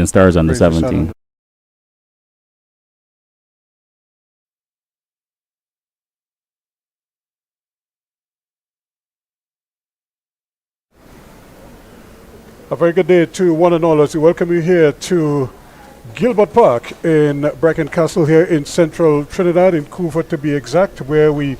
Stars under 17. A very good day to one and all as we welcome you here to Gilbert Park in Bracken Castle here in central Trinidad, in Coover to be exact, where we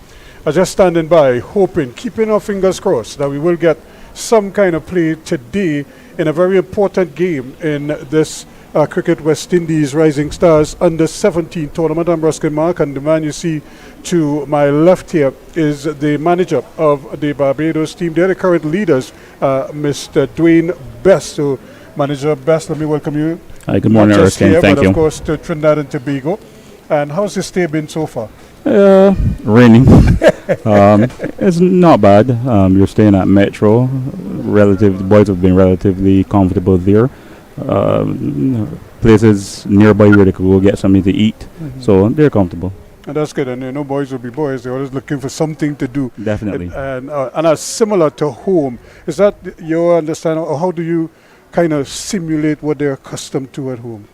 are just standing by, hoping, keeping our fingers crossed that we will get some kind of play today in a very important game in this Cricket West Indies Rising Stars under 17 tournament. I'm Ruskin Mark, and the man you see to my left here is the manager of the Barbados team. They're the current leaders, Mr. Dwayne Best. So, Manager Best, let me welcome you. Hi, good morning, Ruskin. Here, thank but you. Of course, to Trinidad and Tobago. And how's the stay been so far? Raining. It's not bad. You're staying at Metro. The boys have been relatively comfortable there. Places nearby where they could go get something to eat. So they're comfortable. And that's good. And you know, boys will be boys. They're always looking for something to do. Definitely. And are similar to home. Is that your understanding, or how do you kind of simulate what they're accustomed to at home?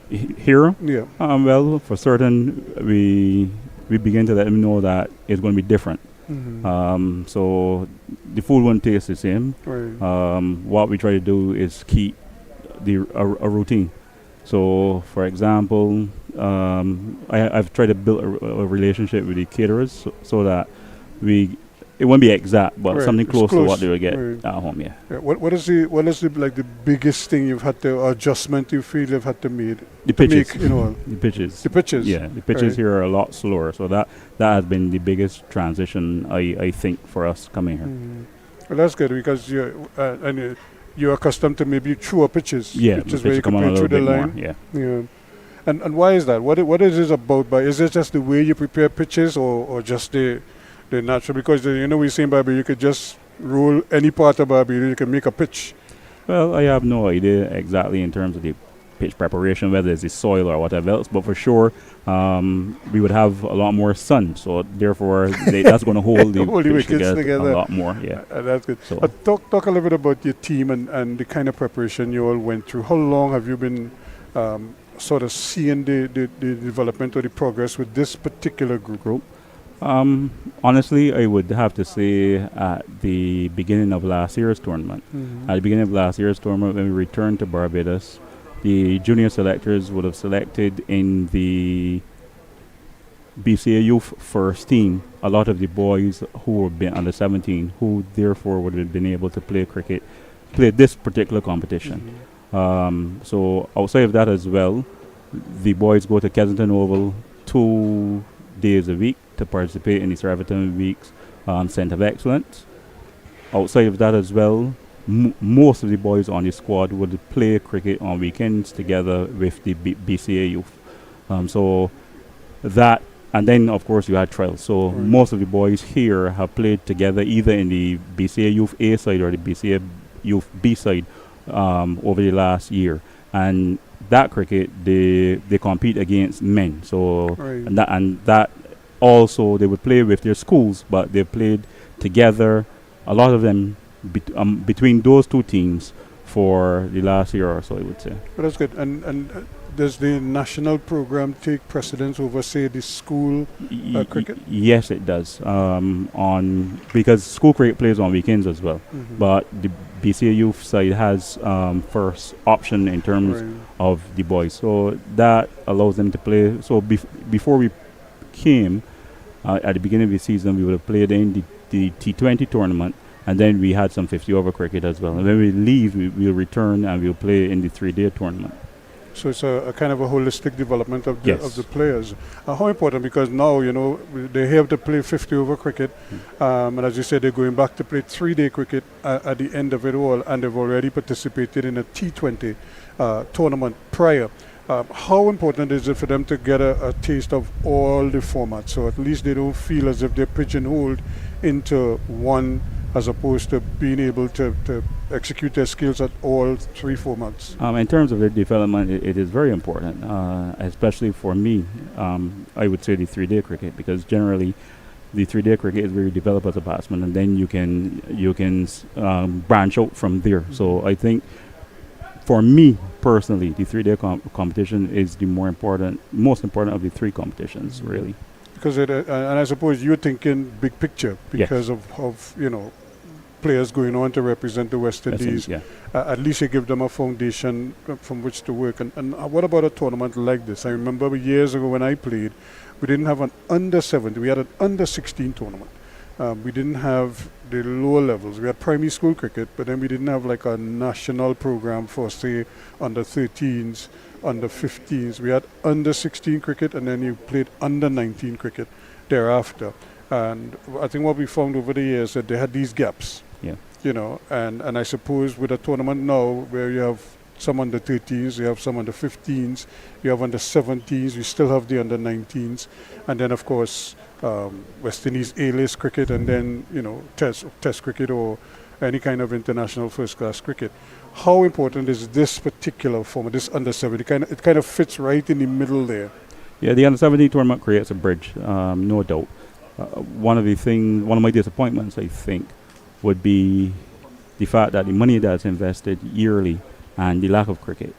Here? Yeah. Well, for certain, we begin to let them know that it's going to be different. So the food won't taste the same. Right. What we try to do is keep a routine. So, for example, I've tried to build a relationship with the caterers so that it won't be exact, but something close to what they would get at home. Yeah. What is the biggest thing you've had to adjustment you feel you've had to make? The pitches. The pitches. The pitches. Yeah, the pitches here are a lot slower, so that has been the biggest transition I think for us coming here. Well, that's good because you're accustomed to maybe truer pitches. Yeah, pitches where you can play through the line. More, yeah. And why is that? What is this about? Is it just the way you prepare pitches, or just the natural? Because we're saying Barbados, you could just roll any part of Barbados, you can make a pitch. Well, I have no idea exactly in terms of the pitch preparation, whether it's the soil or whatever else, but for sure we would have a lot more sun, so therefore that's going to hold the pitch together a lot more. Yeah, that's good. So talk a little bit about your team and the kind of preparation you all went through. How long have you been sort of seeing the development or the progress with this particular group? Honestly, I would have to say at the beginning of last year's tournament. At the beginning of last year's tournament, when we returned to Barbados, the junior selectors would have selected in the BCA Youth first team a lot of the boys who have been under 17, who therefore would have been able to play this particular competition. So outside of that as well, the boys go to Kensington Oval 2 days a week to participate in the Cerviton Week's Centre of Excellence. Outside of that as well, most of the boys on the squad would play cricket on weekends together with the BCA youth. So that, and then of course you had trials. So most of the boys here have played together either in the BCA Youth A side or the BCA Youth B side over the last year. And that cricket, they compete against men. So and that also they would play with their schools, but they played together. A lot of them between those two teams for the last year or so, I would say. Well, that's good. And does the national program take precedence over, say, the school cricket? Yes, it does. Because school cricket plays on weekends as well. But the BCA Youth side has first option in terms of the boys. So that allows them to play. So before we came, at the beginning of the season, we would have played in the T20 tournament. And then we had some 50-over cricket as well. And when we leave, we'll return and we'll play in the 3-day tournament. So it's a kind of a holistic development of the players. How important, because now, they have to play 50-over cricket. And as you said, they're going back to play 3-day cricket at the end of it all. And they've already participated in a T20 tournament prior. How important is it for them to get a taste of all the formats? So at least they don't feel as if they're pigeonholed into one, as opposed to being able to execute their skills at all 3 formats. In terms of their development, it is very important, especially for me. I would say the 3-day cricket, because generally the 3-day cricket is where you develop as a batsman, and then you can branch out from there. So I think for me personally, the 3-day competition is the most important of the three competitions, really. Because and I suppose you're thinking big picture because of players going on to represent the West Indies. At least you give them a foundation from which to work. And what about a tournament like this? I remember years ago when I played, we didn't have an under 70. We had an under 16 tournament. We didn't have the lower levels. We had primary school cricket, but then we didn't have like a national program for, say, under 13s, under 15s. We had under 16 cricket, and then you played under 19 cricket thereafter. And I think what we found over the years that they had these gaps. And I suppose with a tournament now where you have some under 13s, you have some under 15s, you have under 17s, we still have the under 19s, and then of course West Indies A-list cricket, and then test cricket or any kind of international first-class cricket. How important is this particular format, this under 70? It kind of fits right in the middle there. Yeah, the under 70 tournament creates a bridge, no doubt. One of my disappointments, I think, would be the fact that the money that's invested yearly and the lack of cricket.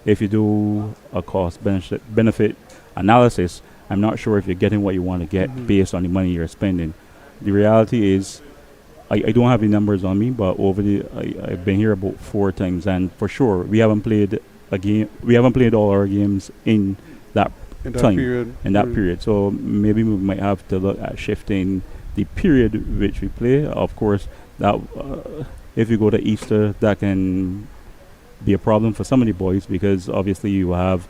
If you do a cost benefit analysis, I'm not sure if you're getting what you want to get based on the money you're spending. The reality is, I don't have the numbers on me, but I've been here about 4 times, and for sure we haven't played a game. We haven't played all our games in that period. So maybe we might have to look at shifting the period which we play. Of course, that if you go to Easter, that can be a problem for some of the boys, because obviously you have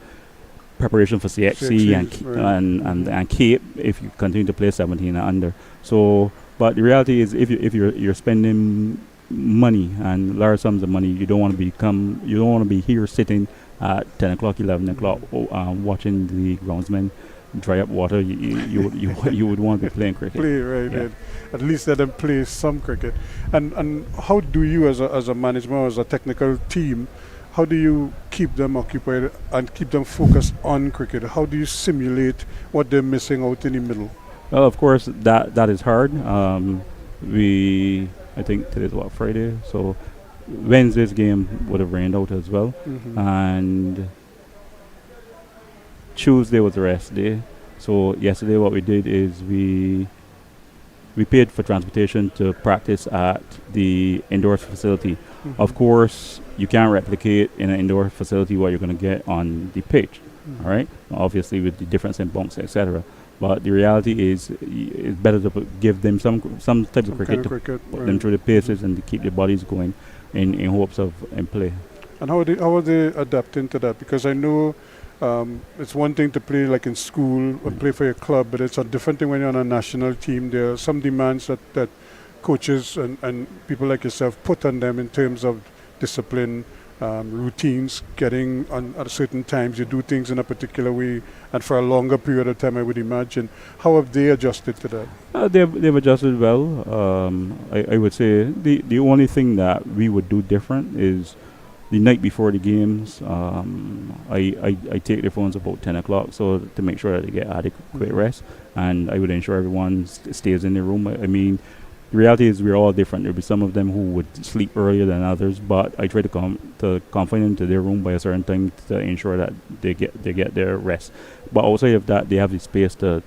preparation for CXC and Cape if you continue to play 17 and under. So, but the reality is, if you're spending money and large sums of money, you don't want to be here sitting at 10 o'clock, 11 o'clock, watching the groundsmen dry up water. You would want to be playing cricket. At least let them play some cricket. And how do you, as a management, as a technical team, how do you keep them occupied and keep them focused on cricket? How do you simulate what they're missing out in the middle? Well, of course, that is hard. I think today's Friday, so Wednesday's game would have rained out as well, and Tuesday was the rest day. So yesterday what we did is we paid for transportation to practice at the indoor facility. Of course, you can't replicate in an indoor facility what you're going to get on the pitch, all right? Obviously with the difference in bumps, etc. But the reality is, it's better to give them some type of cricket to put them through the paces and to keep their bodies going in hopes of play. And how are they adapting to that? Because I know it's one thing to play like in school or play for your club, but it's a different thing when you're on a national team. There are some demands that coaches and people like yourself put on them in terms of discipline, routines, getting on at certain times. You do things in a particular way, and for a longer period of time, I would imagine. How have they adjusted to that? They've adjusted well. I would say the only thing that we would do different is the night before the games. I take their phones about 10 o'clock, so to make sure that they get adequate rest, and I would ensure everyone stays in their room. I mean, the reality is we're all different. There'll be some of them who would sleep earlier than others, but I try to confine them to their room by a certain time to ensure that they get their rest. But outside of that, they have the space to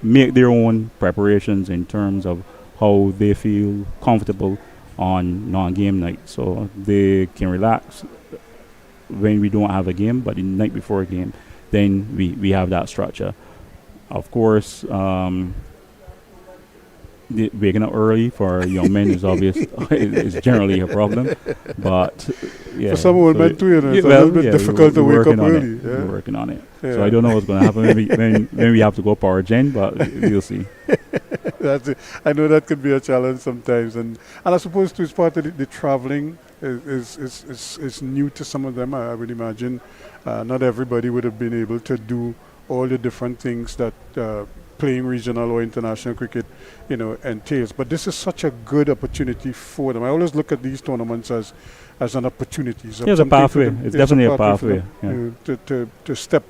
make their own preparations in terms of how they feel comfortable on non-game night, so they can relax when we don't have a game. But the night before a game, then we have that structure. Of course, waking up early for young men is obvious. Is generally a problem, but for some old men too, it's a little bit difficult to wake up early. We're working on it. So I don't know what's going to happen. Maybe we have to go power gen, but we'll see. That's it. I know that could be a challenge sometimes, and I suppose too, it's part of the traveling is new to some of them. I would imagine not everybody would have been able to do all the different things that playing regional or international cricket, entails. But this is such a good opportunity for them. I always look at these tournaments as an opportunity. It's a pathway. It's definitely a pathway. To step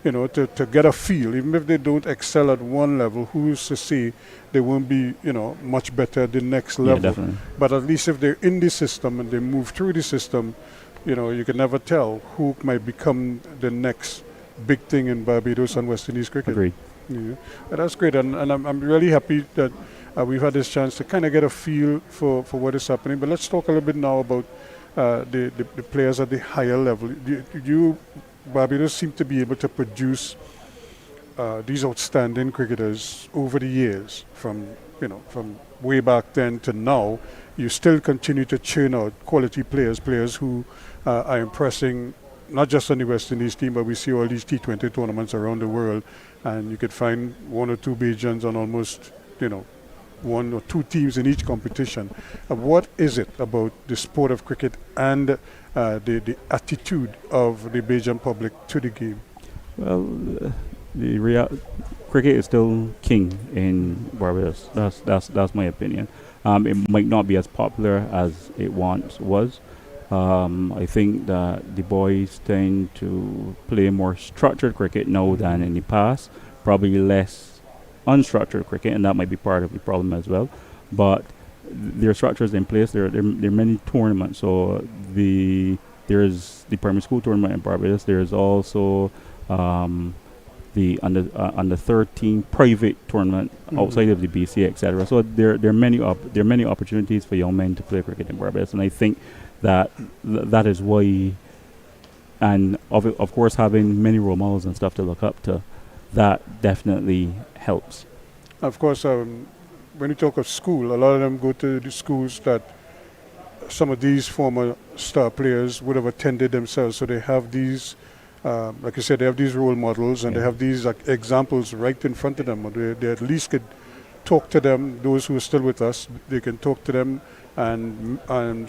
to get a feel. Even if they don't excel at one level, who's to say they won't be, much better at the next Yeah, level? definitely. But at least if they're in the system and they move through the system, you can never tell who might become the next big thing in Barbados and West Indies cricket. Agreed. Yeah. But that's great, and I'm really happy that we've had this chance to kind of get a feel for what is happening. But let's talk a little bit now about the players at the higher level. Barbados seem to be able to produce these outstanding cricketers over the years, from way back then to now. You still continue to churn out quality players who are impressing, not just on the West Indies team, but we see all these T20 tournaments around the world, and you could find one or two Bajans on almost, one or two teams in each competition. What is it about the sport of cricket and the attitude of the Bajan public to the game? Well, cricket is still king in Barbados. That's my opinion. It might not be as popular as it once was. I think that the boys tend to play more structured cricket now than in the past, probably less unstructured cricket, and that might be part of the problem as well. But there are structures in place. There are many tournaments. So there's the primary school tournament in Barbados. There's also the under 13 private tournament outside of the BC, etc. So there are many opportunities for young men to play cricket in Barbados, and I think that is why, and of course having many role models and stuff to look up to, that definitely helps. Of course, when you talk of school, a lot of them go to the schools that some of these former star players would have attended themselves. So they have these, like you said, they have these role models, and they have these examples right in front of them. They at least could talk to them, those who are still with us, they can talk to them, and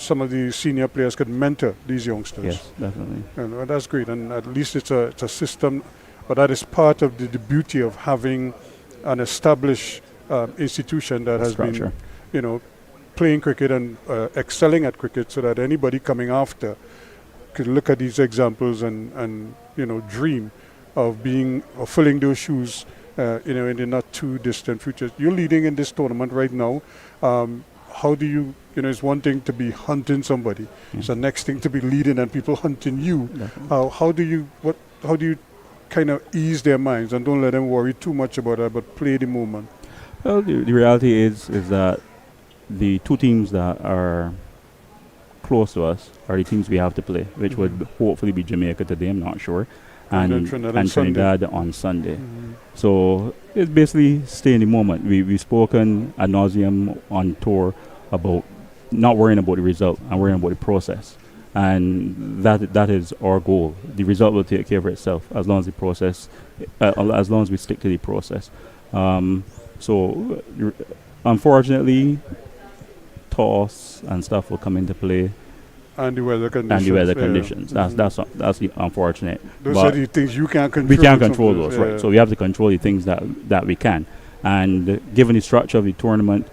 some of the senior players could mentor these youngsters. Yes, definitely. And that's great, and at least it's a system, but that is part of the beauty of having an established institution that has Structure. been, playing cricket and excelling at cricket, so that anybody coming after could look at these examples and dream of filling those shoes, in the not too distant future. You're leading in this tournament right now. How do you, it's one thing to be hunting somebody. It's the next thing to be leading and people hunting you. How do you kind of ease their minds and don't let them worry too much about that, but play the moment? Well, the reality is that the two teams that are close to us are the teams we have to play, which would hopefully be Jamaica today, I'm not sure, and Trinidad on Sunday. So it's basically stay in the moment. We've spoken ad nauseum on tour about not worrying about the result and worrying about the process, and that is our goal. The result will take care of itself as long as the process, as long as we stick to the process. So unfortunately, toss and stuff will come into play, and the weather conditions. That's the unfortunate. Those are the things you can't control. We can't control those, right? So we have to control the things that we can. And given the structure of the tournament,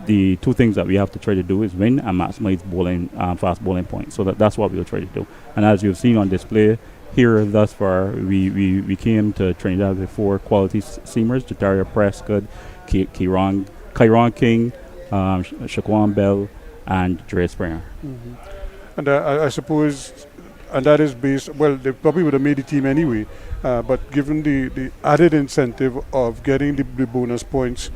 the two things that we have to try to do is win and maximize bowling, fast bowling points. So that's what we'll try to do. And as you've seen on display here thus far, we came to Trinidad with four quality seamers: Jataria Prescott, Kieron King, Shaquan Bell, and Dre Springer. And I suppose, and that is based, well, they probably would have made the team anyway, but given the added incentive of getting the bonus points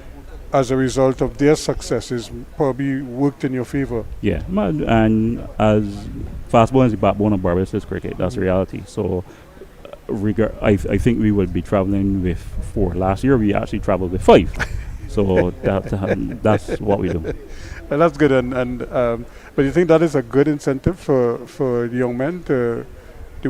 as a result of their successes, probably worked in your favor. Yeah, and as fast bowling is the backbone of Barbados cricket, that's the reality. So I think we would be traveling with 4. Last year we actually traveled with 5. So that's what we do. And that's good. But you think that is a good incentive for the young men, the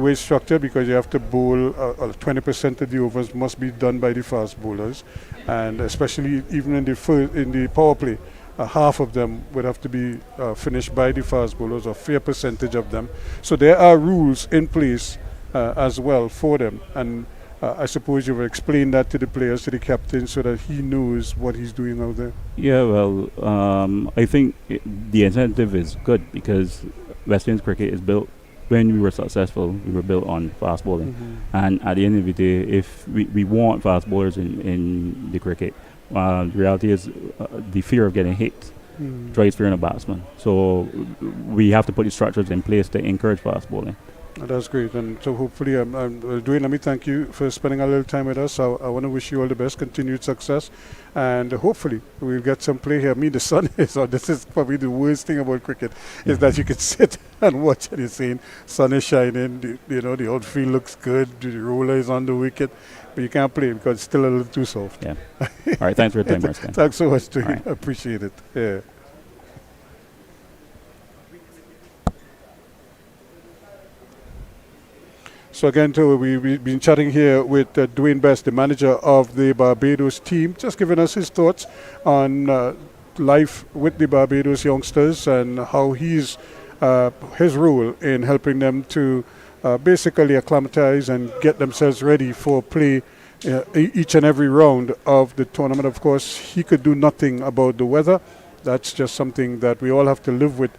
way it's structured, because you have to bowl 20% of the overs must be done by the fast bowlers, and especially even in the power play, half of them would have to be finished by the fast bowlers, a fair percentage of them. So there are rules in place as well for them, and I suppose you will explain that to the players, to the captain, so that he knows what he's doing out there. Yeah, well, I think the incentive is good because West Indies cricket is built when we were successful, we were built on fast bowling. And at the end of the day, if we want fast bowlers in the cricket, the reality is the fear of getting hit drives fear in a batsman. So we have to put the structures in place to encourage fast bowling. That's great. And so hopefully, Dwayne, let me thank you for spending a little time with us. I want to wish you all the best, continued success. And hopefully we'll get some play here. The sun is on. This is probably the worst thing about cricket, is that you can sit and watch and you're saying sun is shining, the outfield looks good, the roller is on the wicket, but you can't play because it's still a little too soft. Yeah. All right, thanks for your time, Marston. Thanks so much, Dwayne. Right. I appreciate it. Yeah. So again, too, we've been chatting here with Dwayne Best, the manager of the Barbados team, just giving us his thoughts on life with the Barbados youngsters and how his role in helping them to basically acclimatize and get themselves ready for play each and every round of the tournament. Of course, he could do nothing about the weather. That's just something that we all have to live with,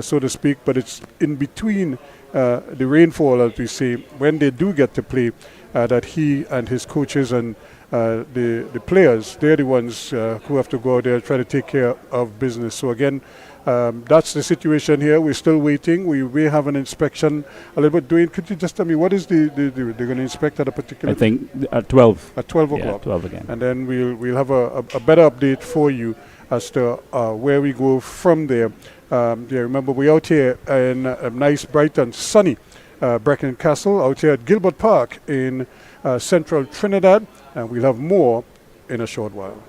so to speak. But it's in between the rainfall, as we say, when they do get to play, that he and his coaches and the players, they're the ones who have to go out there and try to take care of business. So again, that's the situation here. We're still waiting. We may have an inspection a little bit. Dwayne, could you just tell me what is they're going to inspect at a particular? I think at 12. At 12 Yeah, o'clock. 12 again. And then we'll have a better update for you as to where we go from there. Remember, we're out here in a nice, bright and sunny Brecon Castle, out here at Gilbert Park in central Trinidad, and we'll have more in a short while.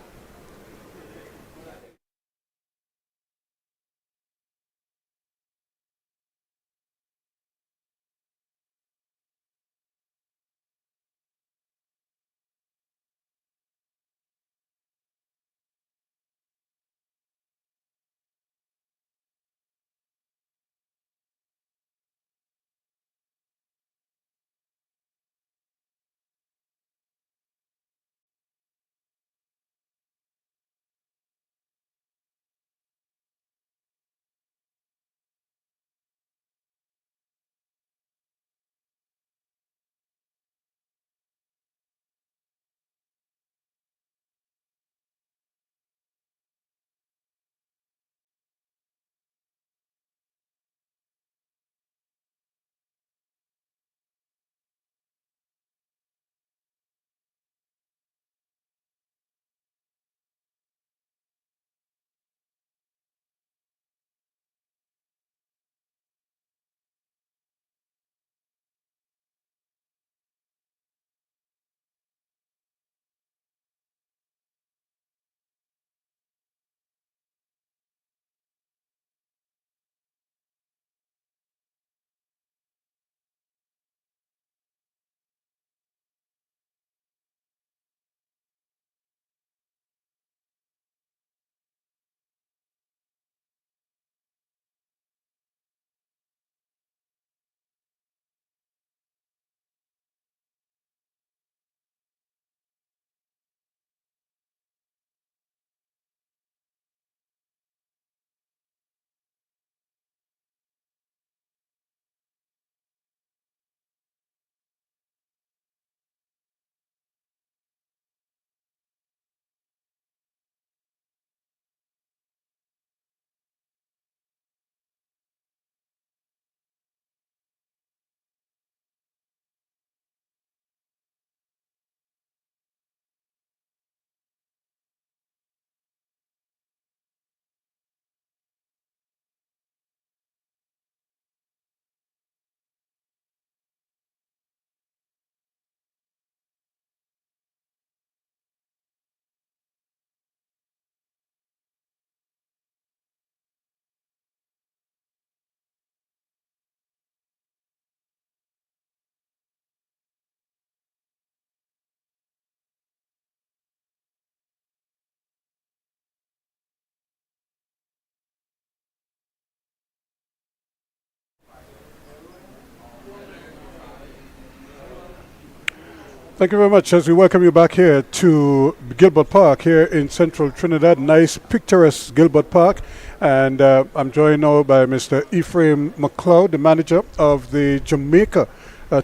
Thank you very much as we welcome you back here to Gilbert Park here in central Trinidad. Nice, picturesque Gilbert Park. And I'm joined now by Mr. Ephraim McLeod, the manager of the Jamaica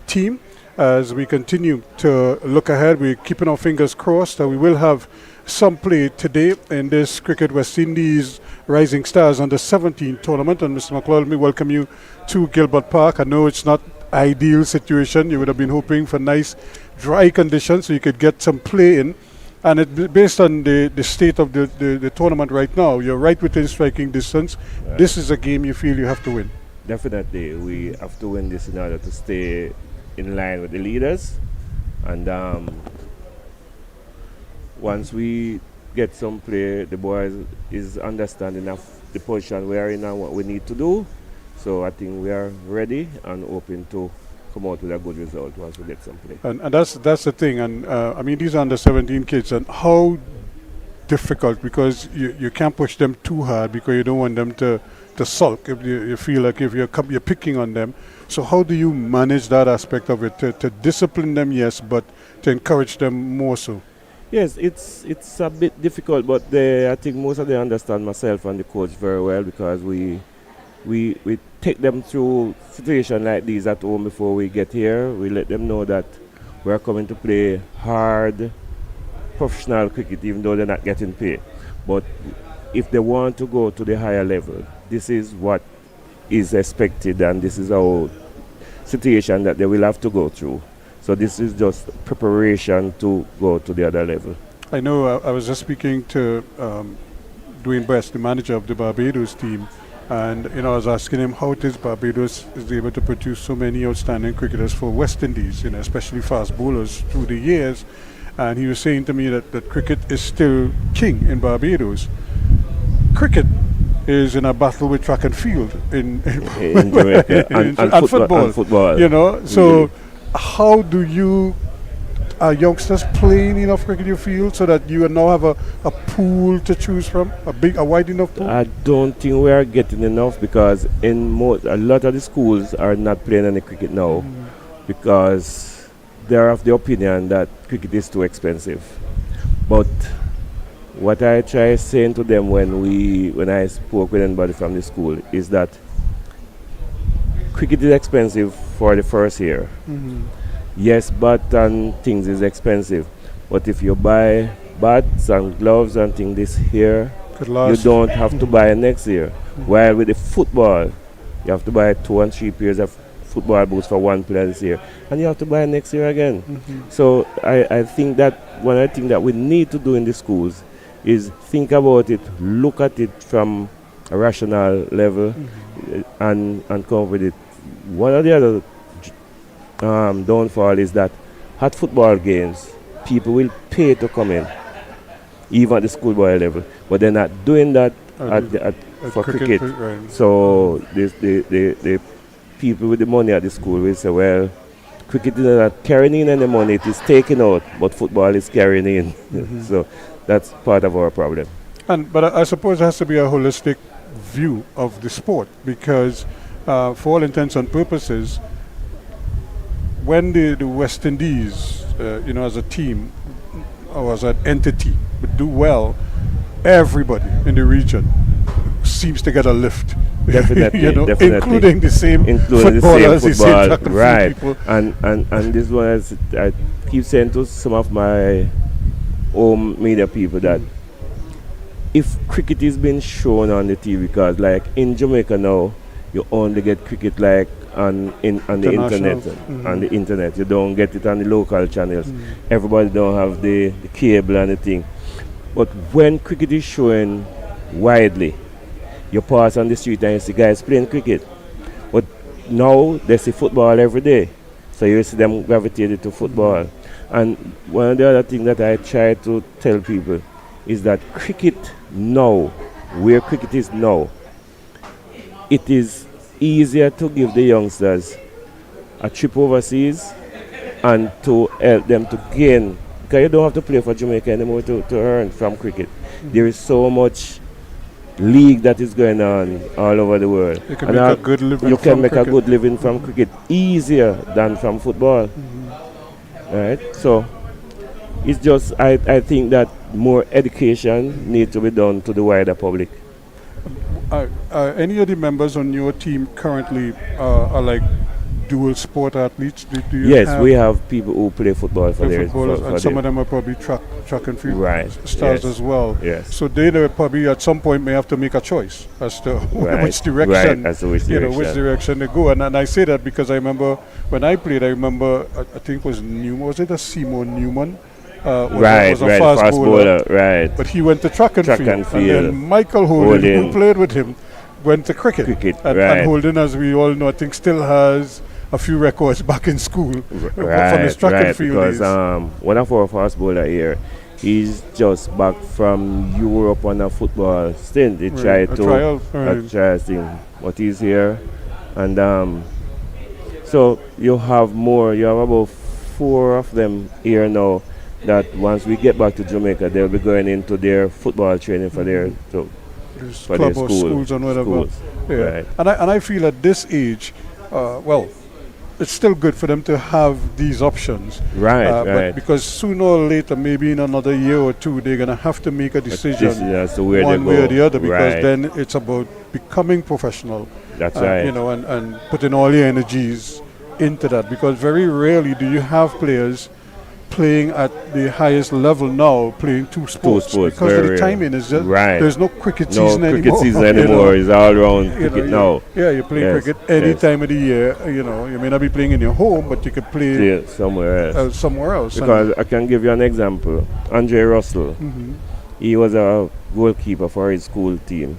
team. As we continue to look ahead, we're keeping our fingers crossed that we will have some play today in this Cricket West Indies Rising Stars Under 17 tournament. And Mr. McLeod, let me welcome you to Gilbert Park. I know it's not ideal situation. You would have been hoping for nice dry conditions so you could get some play in, and it based on the state of the tournament right now, you're right within striking distance. This is a game you feel you have to win. Definitely we have to win this in order to stay in line with the leaders, and once we get some play, the boys is understanding of the position we are in and what we need to do. So I think we are ready and open to come out with a good result once we get some play. And that's the thing. And I mean, these are under 17 kids, and how difficult, because you can't push them too hard because you don't want them to sulk if you feel like if you're picking on them. So how do you manage that aspect of it, to discipline them, yes, but to encourage them more so? Yes, it's a bit difficult, but I think most of them understand myself and the coach very well, because we take them through situations like these at home before we get here. We let them know that we're coming to play hard, professional cricket, even though they're not getting paid. But if they want to go to the higher level, this is what is expected, and this is our situation that they will have to go through. So this is just preparation to go to the other level. I know I was just speaking to Dwayne Best, the manager of the Barbados team, and I was asking him how it is Barbados is able to produce so many outstanding cricketers for West Indies, especially fast bowlers through the years. And he was saying to me that cricket is still king in Barbados. Cricket is in a battle with track and field in Jamaica and football. So how do you youngsters playing enough cricket, you feel, so that you now have a pool to choose from, a wide enough pool? I don't think we are getting enough, because a lot of the schools are not playing any cricket now, because they are of the opinion that cricket is too expensive. But what I try saying to them when I spoke with anybody from the school is that cricket is expensive for the first year. Yes, bat and things is expensive, but if you buy bats and gloves and things this year, you don't have to buy next year. While with the football, you have to buy 2 and 3 pairs of football boots for one player this year, and you have to buy next year again. So I think that one of the things that we need to do in the schools is think about it, look at it from a rational level, and come up with it. One of the other downfall is that at football games, people will pay to come in, even at the schoolboy level, but they're not doing that for cricket. Right. So the people with the money at the school will say, well, cricket is not carrying in any money, it is taking out, but football is carrying in. So that's part of our problem. But I suppose it has to be a holistic view of the sport, because for all intents and purposes, when the West Indies, as a team or as an entity would do well, everybody in the region seems to get a lift. Definitely, including the same footballers, the same track and right. field people. And this one is, I keep saying to some of my home media people that if cricket is being shown on the TV, because like in Jamaica now, you only get cricket like on the internet. You don't get it on the local channels. Everybody don't have the cable and the thing. But when cricket is shown widely, you pass on the street and you see guys playing cricket. But now they see football every day, so you see them gravitated to football. And one of the other things that I try to tell people is that cricket now, where cricket is now, it is easier to give the youngsters a trip overseas and to help them to gain, because you don't have to play for Jamaica anymore to earn from cricket. There is so much league that is going on all over the world. You can make a good living a good living from cricket easier than from football. right? So it's just I think that more education needs to be done to the wider public. Any of the members on your team currently are like dual sport athletes? Do you Yes, have we have people who play football for their footballers, for and some their- of them are probably track and field Right, stars yes, as well. yes. So they probably at some point may have to make a choice as to Right, which direction, right, as to which which direction. direction they go. And I say that because I remember when I played, I think it was Newman, was it a Seymour Newman? Was a fast bowler, right. but he went to track and Track field. and field. And then Michael Holden, who Holden. played with him, went to cricket. Right. And Holden, as we all know, I think still has a few records back in school from his track and field because days. one of our fast bowler here, he's just back from Europe on a football stint. He tried A to trial, a trial thing, but he's here, and so you have about 4 of them here now. That once we get back to Jamaica, they'll be going into their football training for their for their club or schools and whatever. schools. Yeah. Right. And I feel at this age, it's still good for them to have these options. Right, But right. because sooner or later, maybe in another year or two, they're going to have to make a decision As to where one they way go. or the other, because Right. then it's about becoming professional. That's right. And putting all your energies into that, because very rarely do you have players playing at the highest level now, playing two sports, sports, because very the rare. timing is just Right. there's no cricket No season cricket anymore. season you know. anymore. It's all around You know, cricket you- now. Yeah, you play Yes, cricket any yes. time of the year. You may not be playing in your home, but you could play Yeah, somewhere else. somewhere else. Because I can give you an example. Andre Russell, he was a goalkeeper for his school team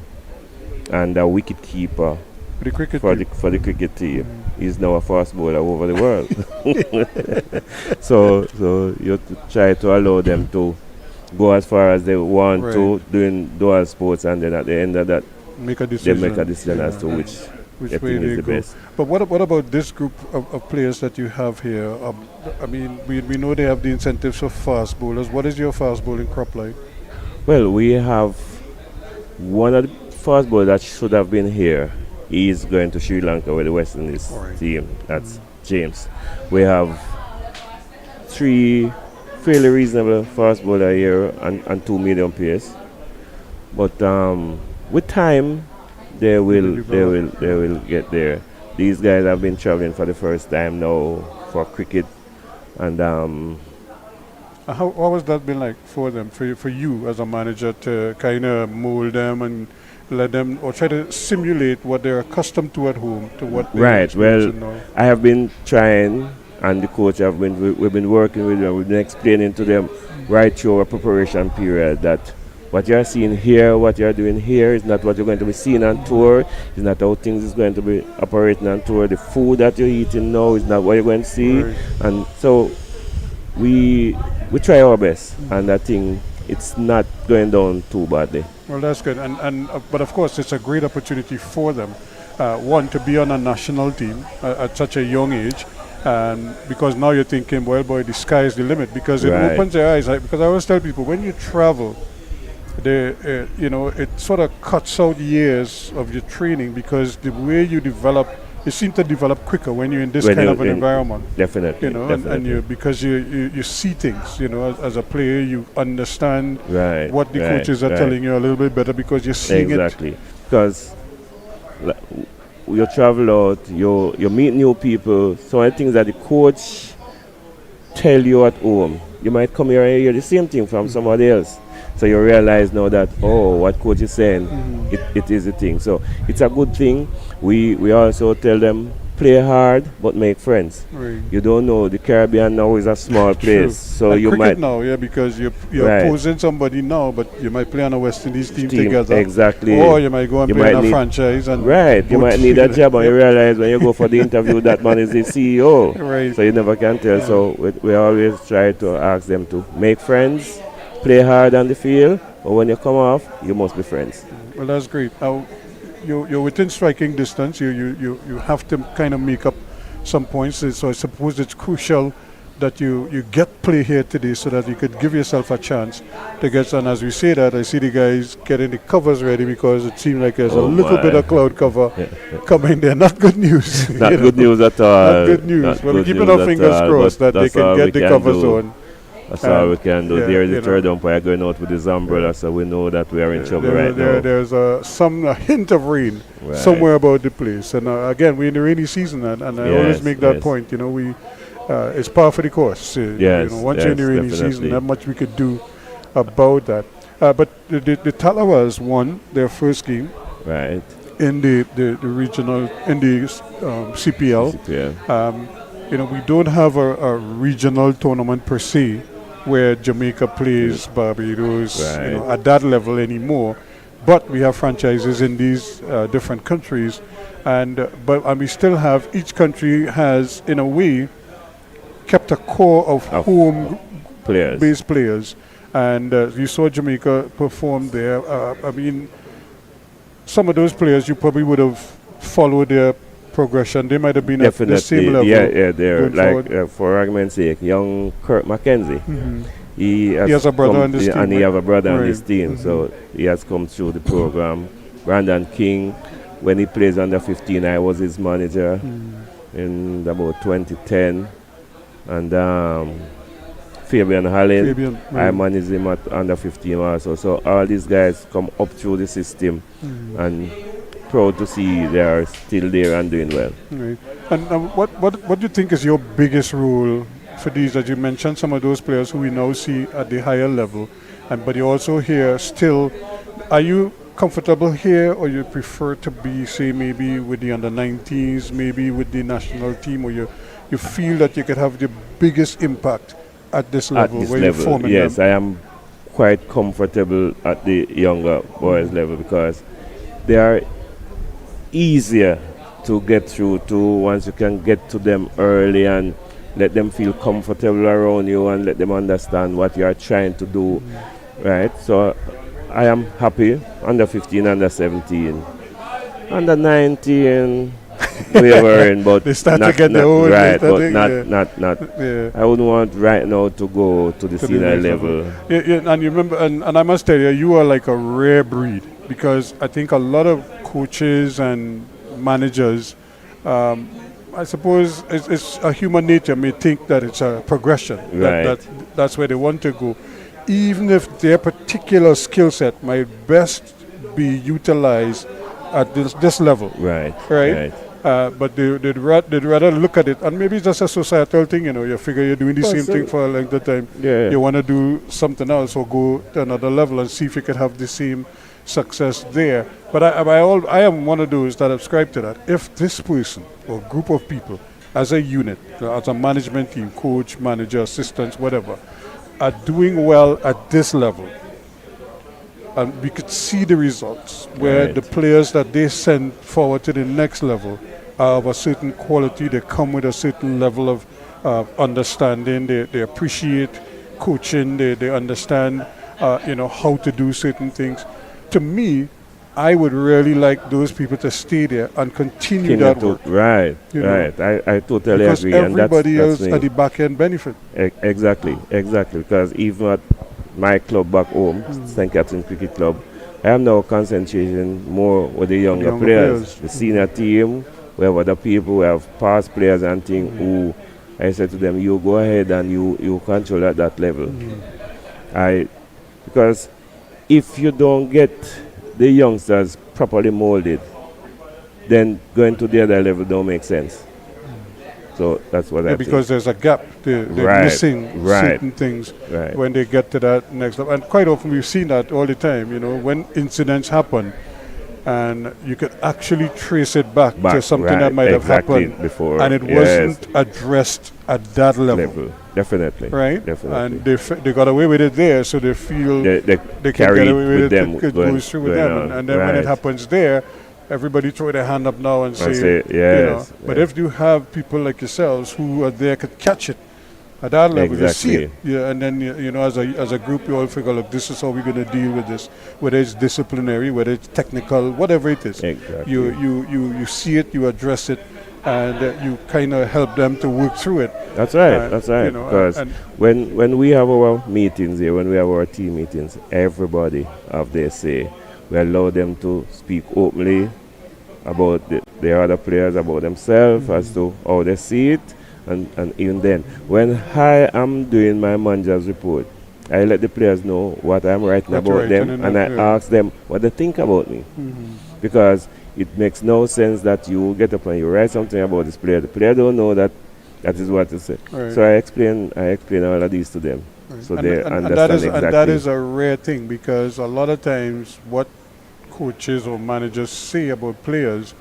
and a wicket keeper the cricket for team. the cricket team. He's now a fast bowler over the world. so you have to try to allow them to go as far as they want to doing dual sports, and then at the end of that make a they decision. make a decision as to which Which they way think they is the go. best. But what about this group of players that you have here? I mean, we know they have the incentives for fast bowlers. What is your fast bowling crop like? Well, we have one of the fast bowlers that should have been here. He's going to Sri Lanka with the West Indies team. That's James. We have 3 fairly reasonable fast bowler here and 2 medium pace. But with time, they will get there. These guys have been traveling for the first time now for cricket, and How has that been like for them, for you as a manager, to kind of mold them and let them, or try to simulate what they're accustomed to at home to what they're right. Well, experiencing now? I have been trying, and the coach we've been working with them. We've been explaining to them right through our preparation period that what you're seeing here, what you're doing here, is not what you're going to be seeing on tour. It's not how things is going to be operating on tour. The food that you're eating now is not what you're going to see, Right. and so we try our best, and I think it's not going down too badly. Well, that's good. But of course, it's a great opportunity for them. One, to be on a national team at such a young age. And because now you're thinking, well, boy, the sky is the limit. Because it Right. opens their eyes. Because I always tell people, when you travel, it sort of cuts out years of your training, because the way you develop, you seem to develop quicker when you're in this When kind you're of an in- environment. Definitely, And because you see things, as a player, you understand right, what the right, coaches are right. telling you a little bit better, because you're seeing Exactly, because you travel out, you meet new people. Some of the things that the coach tell you at home, you might come here and hear the same thing from somebody else. So you realize now that, what coach is saying, it is a thing. So it's a good thing. We also tell them, play hard but make friends. Right. You don't know, the Caribbean now is a small True. place, so And you cricket might now, because you're Right. opposing somebody now, but you might play on a West Indies team together. exactly. Or you might go and You play in might a need- franchise. And Right, you both might need a together. job, and you realize when you go for the interview that man is the CEO. Right. So you never can tell. So we always try to ask them to make friends, play hard on the field, but when you come off, you must be friends. Well, that's great. Now, you're within striking distance. You have to kind of make up some points. So I suppose it's crucial that you get play here today so that you could give yourself a chance to get. And as we say that, I see the guys getting the covers ready because it seems like there's a little bit of cloud cover coming there. Not good news. Not good news at all. Not good news. Well, we're keeping our fingers crossed that they can get the covers on. That's all we can do. Yeah, There is the third umpire going out with his umbrella, so we know that we are in trouble right now. There's a hint of rain somewhere about the place. And again, we're in the rainy season, and I always make that point. You know, it's par for the course. You know, once you're in the rainy season, not much we could do about that. But the Talawas won their first game in the regional, in the CPL. You know, we don't have a regional tournament per se where Jamaica plays Barbados you know, at that level anymore. But we have franchises in these different countries, and we still have, each country has, in a way, kept a core of home-based players. And you saw Jamaica perform there. I mean, some of those players you probably would have followed their progression. They might have been at the same level. Yeah, they're like, for argument's sake, young Kurt McKenzie. He has a brother on this team. And he has a brother on this team, so he has come through the program. Brandon King, when he plays under 15, I was his manager in about 2010. And Fabian Hallin, I managed him at under 15 also. So all these guys come up through the system, and proud to see they are still there and doing well. Right. And what do you think is your biggest role for these? As you mentioned, some of those players who we now see at the higher level, but you also here still. Are you comfortable here, or you prefer to be, say, maybe with the under-19s, maybe with the national team, or you feel that you could have the biggest impact at this level? Yes, I am quite comfortable at the younger boys level because they are easier to get through to once you can get to them early and let them feel comfortable around you and let them understand what you are trying to do, right? So I am happy. Under 15, under 17, under 19, but they start to get their own, right, but not. I wouldn't want right now to go to the senior level. And you remember, and I must tell you, you are like a rare breed, because I think a lot of coaches and managers, I suppose it's a human nature, may think that it's a progression, that's where they want to go, even if their particular skill set might best be utilized at this level. Right. But they'd rather look at it, and maybe it's just a societal thing, you know. You figure you're doing the same thing for a length of time. You want to do something else or go to another level and see if you can have the same success there. But I am one of those that subscribe to that. If this person or group of people, as a unit, as a management team, coach, manager, assistants, whatever, are doing well at this level, and we could see the results where the players that they send forward to the next level are of a certain quality, they come with a certain level of understanding, they appreciate coaching, they understand how to do certain things. To me, I would really like those people to stay there and continue that work. I totally agree. Because everybody else at the back end benefit. Exactly. Because even at my club back home, St. Catherine Cricket Club, I am now concentrating more with the younger players. The senior team, we have other people, we have past players and things who I said to them, you go ahead and you control at that level. Because if you don't get the youngsters properly molded, then going to the other level don't make sense. So that's what I think. Because there's a gap. They're missing certain things when they get to that next level. And quite often we've seen that all the time, you know, when incidents happen and you could actually trace it back to something that might have happened before, and it wasn't addressed at that level. Definitely. And they got away with it there, so they feel they can get away with it. It goes through with them. And then when it happens there, everybody throw their hand up now and say yes. But if you have people like yourselves who are there, could catch it at that level, you see it. And then as a group, you all figure, look, this is how we're going to deal with this, whether it's disciplinary, whether it's technical, whatever it is. You see it, you address it, and you kind of help them to work through it. That's right. And, That's right. you know, Because and when we have our meetings here, when we have our team meetings, everybody have their say. We allow them to speak openly about the other players, about themselves, as to how they see it. And even then, when I am doing my manager's report, I let the players know what I'm writing What you're about them, writing and I yeah. ask them what they think about me. Because it makes no sense that you get up and you write something about this player. The player don't know that is what to say. Right. So I explain all of these to them. Right. So and, they and, understand and that is, exactly. And that is a rare thing, because a lot of times what coaches or managers say about players,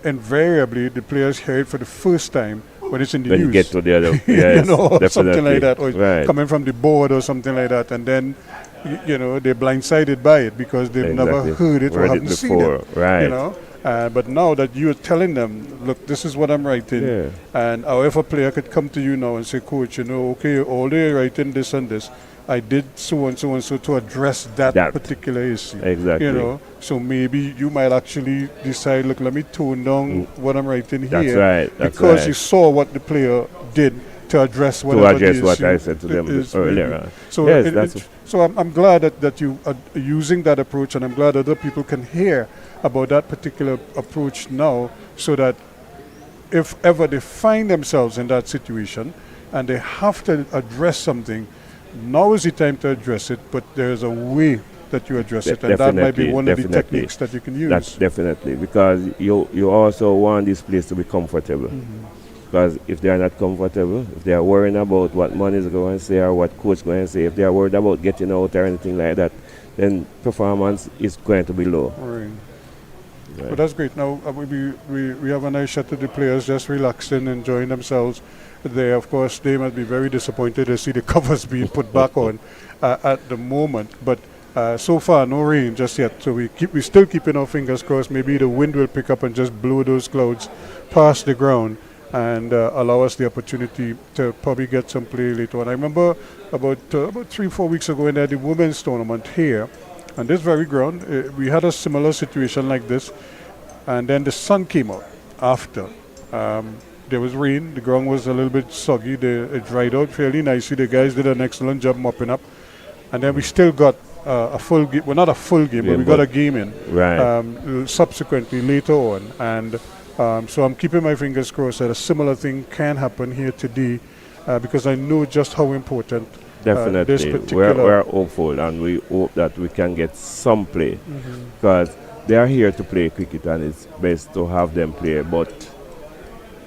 invariably the players hear it for the first time when it's in the when news. you get to the other, You yes, know, definitely. something like that, or Right. coming from the board or something like that, and then you know, they're blindsided by it because they've never Exactly. heard it or Read it haven't seen before, it. right. You know, but now that you're telling them, look, this is what I'm writing, Yeah. and however player could come to you now and say, coach, you know, okay, all day writing this and this, I did so and so and so to address that particular issue. Exactly. You know, so maybe you might actually decide, look, let me tone down what I'm writing That's here, right. That's because right. you saw what the player did to address To whatever address the what issue I said to them is earlier maybe. on. So Yes, that's so I'm glad that you are using that approach, and I'm glad other people can hear about that particular approach now, so that if ever they find themselves in that situation and they have to address something, now is the time to address it, but there's a way that you address it, and that might be one of the techniques that you can use. That's definitely, because you also want this place to be comfortable. Because if they are not comfortable, if they are worrying about what money is going to say or what coach is going to say, if they are worried about getting out or anything like that, then performance is going to be low. Right. But that's great. Now we have a nice shot of the players just relaxing, enjoying themselves. They, of course, they must be very disappointed to see the covers being put back on at the moment. But so far, no rain just yet. So we're still keeping our fingers crossed. Maybe the wind will pick up and just blow those clouds past the ground and allow us the opportunity to probably get some play later on. I remember about 3-4 weeks ago in the women's tournament here, on this very ground, we had a similar situation like this, and then the sun came out after. There was rain, the ground was a little bit soggy, it dried out fairly nicely. The guys did an excellent job mopping up, and then we still got a full game, well, not a full game, but we got a game in subsequently later on. And so I'm keeping my fingers crossed that a similar thing can happen here today, because I know just how important Definitely. this particular... We're hopeful, and we hope that we can get some play, because they are here to play cricket, and it's best to have them play, but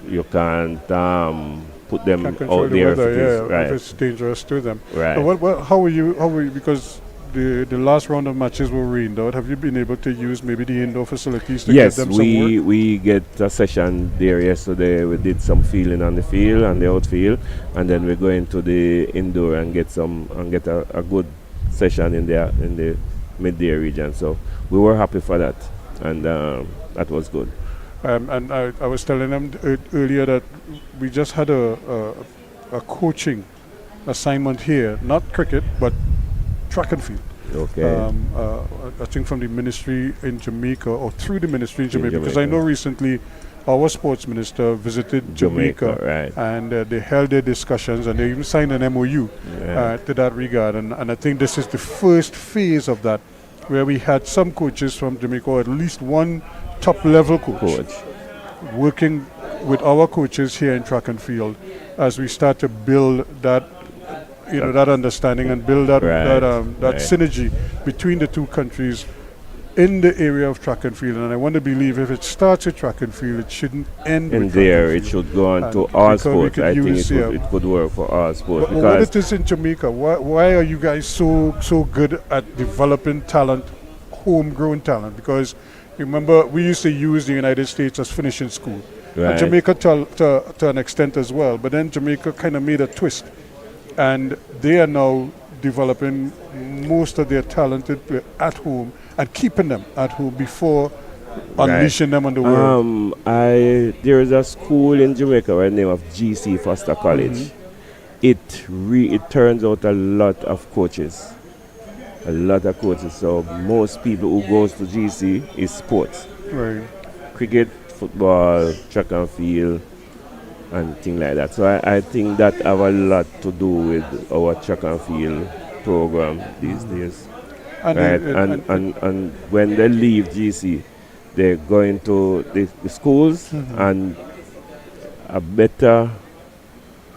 you can't put them out there if it's dangerous to them. Right. How are you, because the last round of matches were rained out, have you been able to use maybe the indoor facilities to get them some work? Yes, we get a session there yesterday. We did some fielding on the field and the outfield, and then we're going to the indoor and get a good session in the mid-day region. So we were happy for that, and that was good. And I was telling them earlier that we just had a coaching assignment here, not cricket, but track and field. Okay. I think from the ministry in Jamaica, or through the ministry in Jamaica, because I know recently our sports minister visited Jamaica, right. and they held their discussions, and they even signed an MOU to that regard. And I think this is the first phase of that, where we had some coaches from Jamaica, or at least one top-level coach working with our coaches here in track and field, as we start to build that, that understanding and build that synergy between the two countries in the area of track and field. And I want to believe if it starts at track and field, it shouldn't end with there. It should go on to all sports. I think it could work for all sports. But what it is in Jamaica, why are you guys so good at developing talent, homegrown talent? Because remember, we used to use the United States as finishing school. And Jamaica to an extent as well. But then Jamaica kind of made a twist. And they are now developing most of their talented players at home and keeping them at home before unleashing them on the world. There is a school in Jamaica by the name of GC Foster College. It turns out a lot of coaches. So most people who goes to GC is sports. Right. Cricket, football, track and field, and things like that. So I think that have a lot to do with our track and field program these days. And, Right, and when they leave GC, they're going to the schools and a better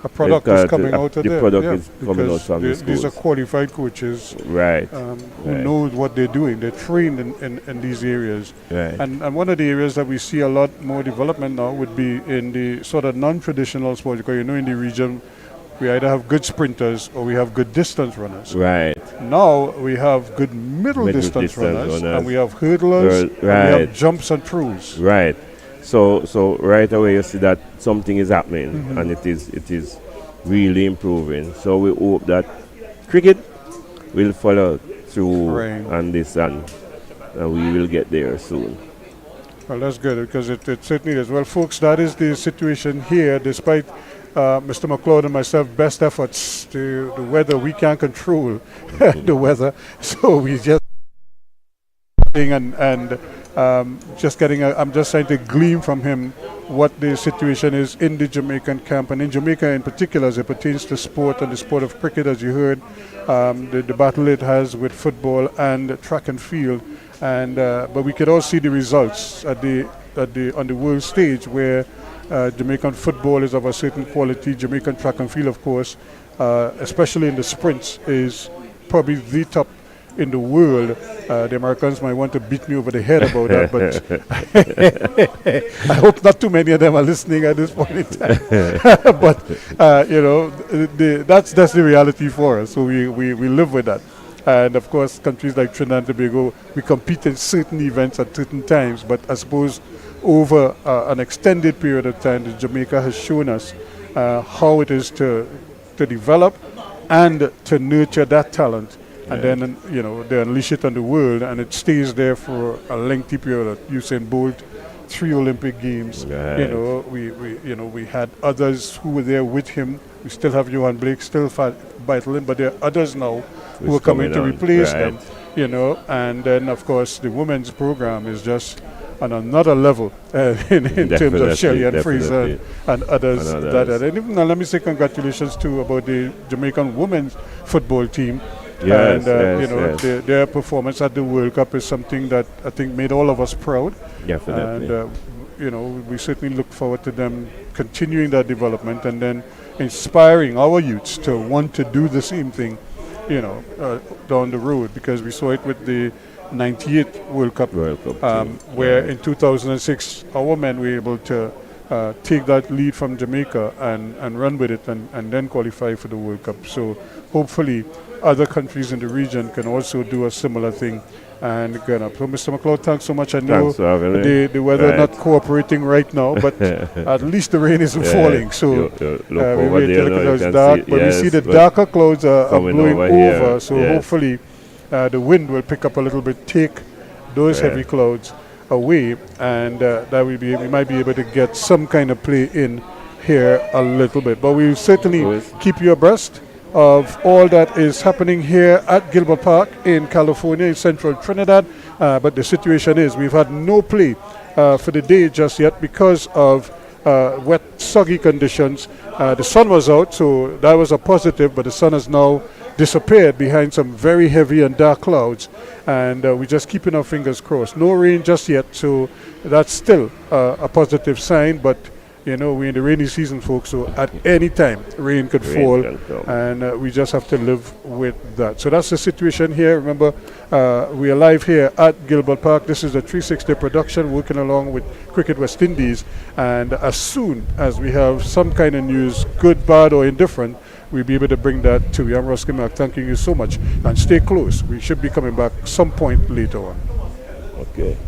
a product is because coming out of the there. product Yeah, is coming out because from the these are schools. qualified coaches Right, who right, know what they're doing. They're trained in these areas. right. And one of the areas that we see a lot more development now would be in the sort of non-traditional sports, because you know in the region we either have good sprinters or we have good distance runners. Right. Now we have good middle distance runners, and we have hurdlers, and we Right. have jumps and throws. Right. So right away you see that something is happening and it is really improving. So we hope that cricket will follow through Right. on this and we will get there soon. Well, that's good because it certainly is. Well, folks, that is the situation here. Despite Mr. McLeod and myself, best efforts to the weather, we can't control the weather, so we just and just getting. I'm just trying to glean from him what the situation is in the Jamaican camp and in Jamaica in particular as it pertains to sport and the sport of cricket, as you heard, the battle it has with football and track and field, and but we could all see the results on the world stage where Jamaican football is of a certain quality. Jamaican track and field, of course, especially in the sprints, is probably the top in the world. The Americans might want to beat me over the head about that, but I hope not too many of them are listening at this point in time. But you know, that's the reality for us. So we live with that. And of course, countries like Trinidad and Tobago, we compete in certain events at certain times. But I suppose over an extended period of time, Jamaica has shown us how it is to develop and to nurture that talent. And then, you know, they unleash it on the world, and it stays there for a lengthy period. Usain Bolt, 3 Olympic Games. Right. You know, we had others who were there with him. We still have Johan Blake, still battling, but there are others now who are coming to replace them. You know, and then of course the women's program is just on another level in terms of Shelley and Fraser and others. And even let me say congratulations to about the Jamaican women's football team. Yes, and you know, their performance at the World Cup is something that I think made all of us proud. Definitely. And you know, we certainly look forward to them continuing that development and then inspiring our youths to want to do the same thing, you know, down the road, because we saw it with the 98 World Cup, where in 2006 our men were able to take that lead from Jamaica and run with it and then qualify for the World Cup. So hopefully other countries in the region can also do a similar thing and get up. So Mr. McLeod, thanks so much. I know the weather not cooperating right now, but at least the rain isn't falling. So we wait till it goes dark, but we see the darker clouds are blowing over. So hopefully the wind will pick up a little bit, take those heavy clouds away, and that we might be able to get some kind of play in here a little bit. But we will certainly keep you abreast of all that is happening here at Gilbert Park in California, in central Trinidad. But the situation is we've had no play for the day just yet because of wet, soggy conditions. The sun was out, so that was a positive, but the sun has now disappeared behind some very heavy and dark clouds, and we're just keeping our fingers crossed. No rain just yet, so that's still a positive sign, but you know, we're in the rainy season, folks, so at any time rain could fall, and we just have to live with that. So that's the situation here. Remember, we are live here at Gilbert Park. This is a 360 production working along with Cricket West Indies, and as soon as we have some kind of news, good, bad or indifferent, we'll be able to bring that to you. I'm Rusky Mark, thanking you so much, and stay close. We should be coming back some point later on. Okay.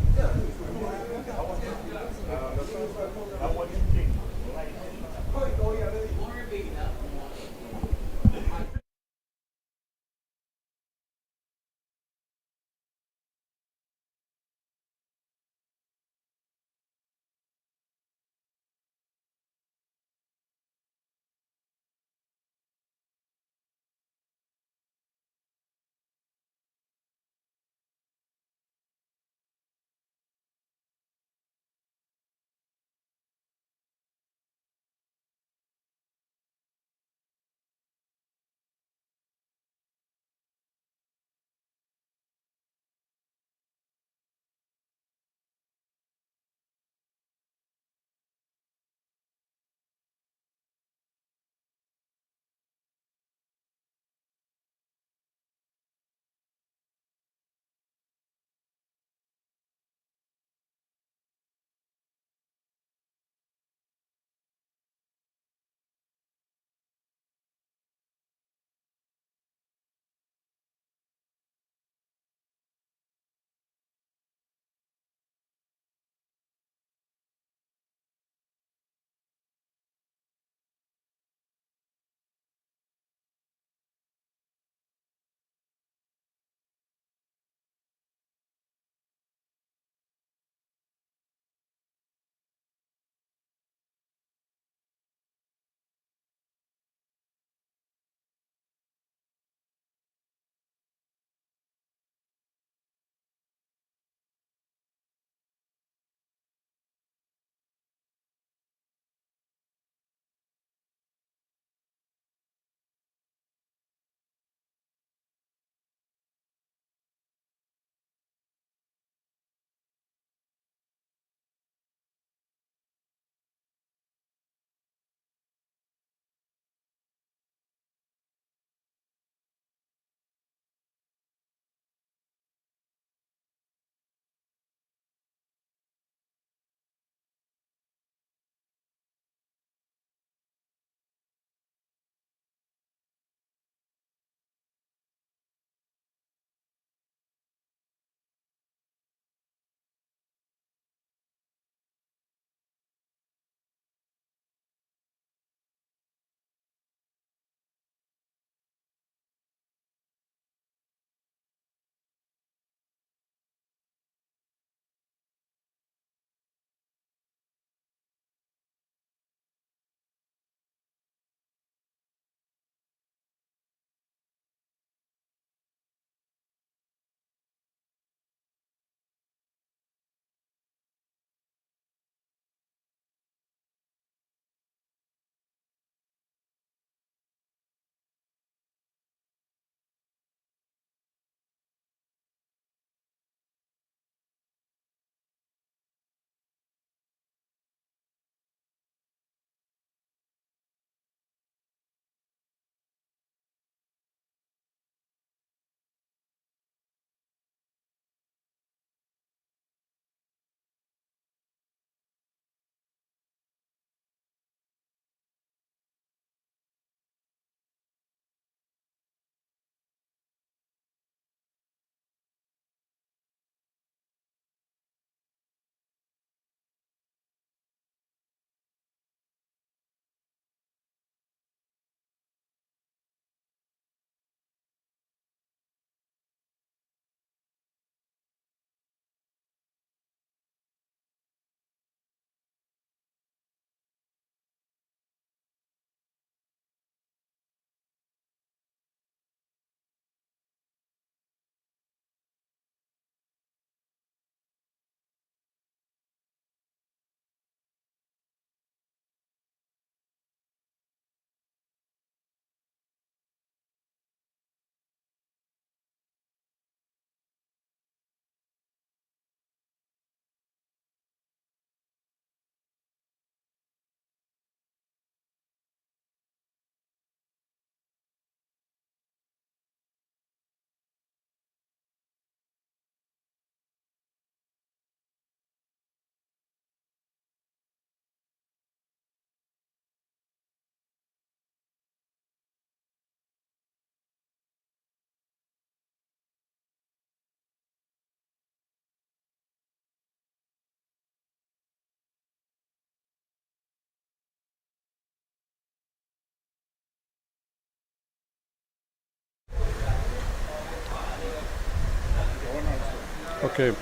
Okay.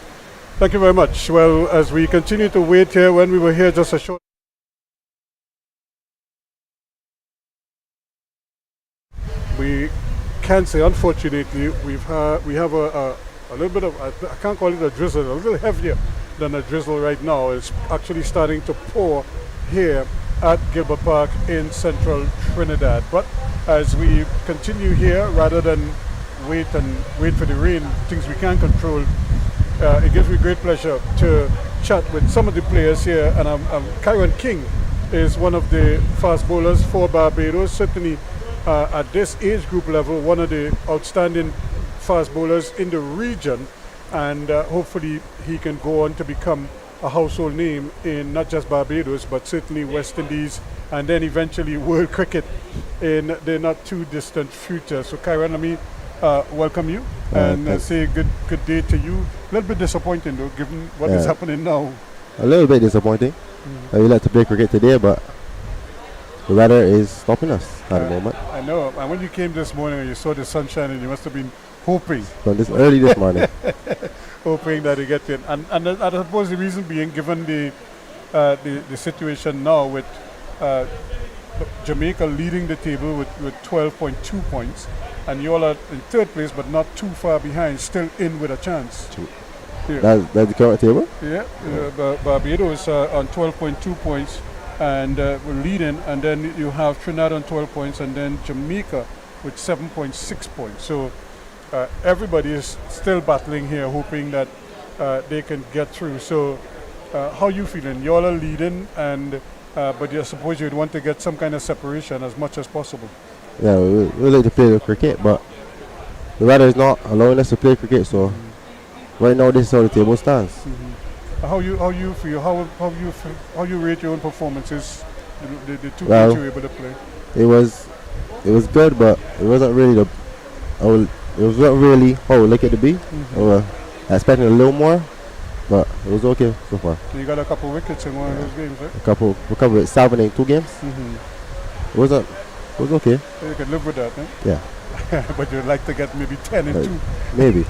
Thank you very much. Well, as we continue to wait here, when we were here just a short, we can say, unfortunately, we have a little bit of, I can't call it a drizzle, a little heavier than a drizzle right now. It's actually starting to pour here at Gilbert Park in central Trinidad. But as we continue here, rather than wait for the rain, things we can't control, it gives me great pleasure to chat with some of the players here. And Kyron King is one of the fast bowlers for Barbados, certainly at this age group level, one of the outstanding fast bowlers in the region. And hopefully he can go on to become a household name in not just Barbados, but certainly West Indies, and then eventually world cricket in the not too distant future. So Kyron, let me welcome you and say good day to you. A little bit disappointing though, given what is happening now. A little bit disappointing. We like to play cricket today, but the weather is stopping us at the moment. I know. And when you came this morning and you saw the sunshine, and you must have been hoping. From this early this morning. Hoping that you get in. And I suppose the reason being, given the situation now with Jamaica leading the table with 12.2 points, and you all are in third place, but not too far behind, still in with a chance. Yeah. That's the current table? Yeah, Barbados on 12.2 points and we're leading, and then you have Trinidad on 12 points, and then Jamaica with 7.6 points. So everybody is still battling here, hoping that they can get through. So how you feeling? You all are leading, and but I suppose you'd want to get some kind of separation as much as possible. Yeah, we like to play the cricket, but the weather is not allowing us to play cricket, so right now this is how the table stands. How you feel? How you rate your own performances? The two games you were able to play. It was good, but it wasn't really it wasn't really how we like it to be. I was expecting a little more, but it was okay so far. So you got a couple wickets in one of those games, right? We covered 7 in 2 games. It was okay. So you can live with that, eh? Yeah. But you'd like to get maybe 10 in 2. Maybe.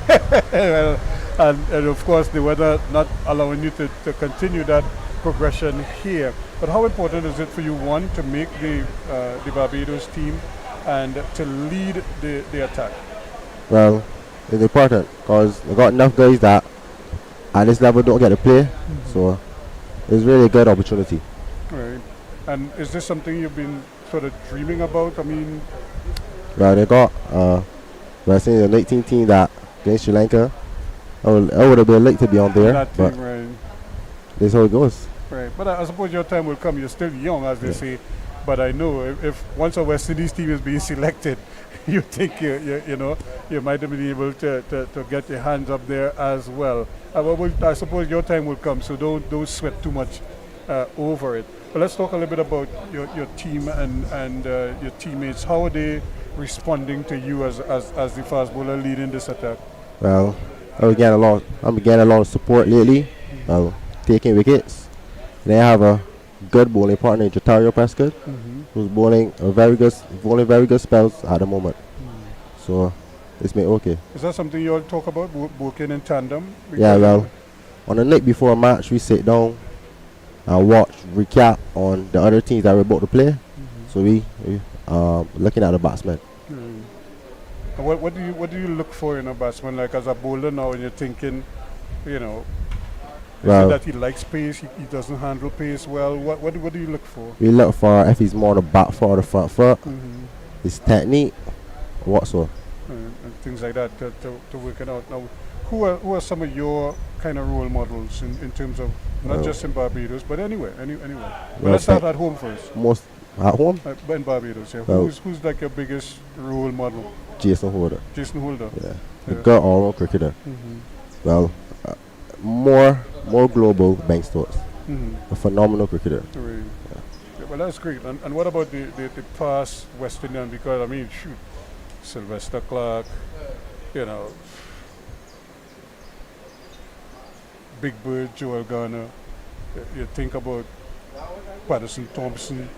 Well, and of course the weather not allowing you to continue that progression here. But how important is it for you, one, to make the Barbados team and to lead the attack? Well, it's important because we got enough guys that at this level don't get to play, so it's really a good opportunity. Right. And is this something you've been sort of dreaming about? I mean, well, they got well, since the 19 team that against Sri Lanka, I would have been late to be on there, that but team, right. This is how it goes. Right, but I suppose your time will come. You're still young, as they say. But I know if once a West Indies team is being selected, you think you might have been able to get your hands up there as well. I suppose your time will come, so don't sweat too much over it. But let's talk a little bit about your team and your teammates. How are they responding to you as the fast bowler leading this attack? Well, I'm getting a lot of support lately. Taking wickets. They have a good bowling partner in Jatario Prescott, who's bowling very good spells at the moment. So it's made okay. Is that something you all talk about, working in tandem? Yeah, well, on the night before a match, we sit down and watch recap on the other teams that we're about to play. So we looking at the batsmen. And what do you look for in a batsman? Like as a bowler now, and you're thinking, that he likes pace, he doesn't handle pace well. What do you look for? We look for if he's more on the back foot or the front foot, his technique, what so. And things like that to work it out. Now, who are some of your kind of role models in terms of not just in Barbados, but anywhere? Well, let's start at home first. Most at home? In Barbados, yeah. Well, who's like your biggest role model? Jason Holder. Jason Holder. Yeah. A good all-round cricketer. Well, more global, Bank Stokes. A phenomenal cricketer. Really. Yeah, well, that's great. And what about the past West Indian? Because I mean, shoot, Sylvester Clark, Big Bird, Joel Garner. You think about Patterson Thompson,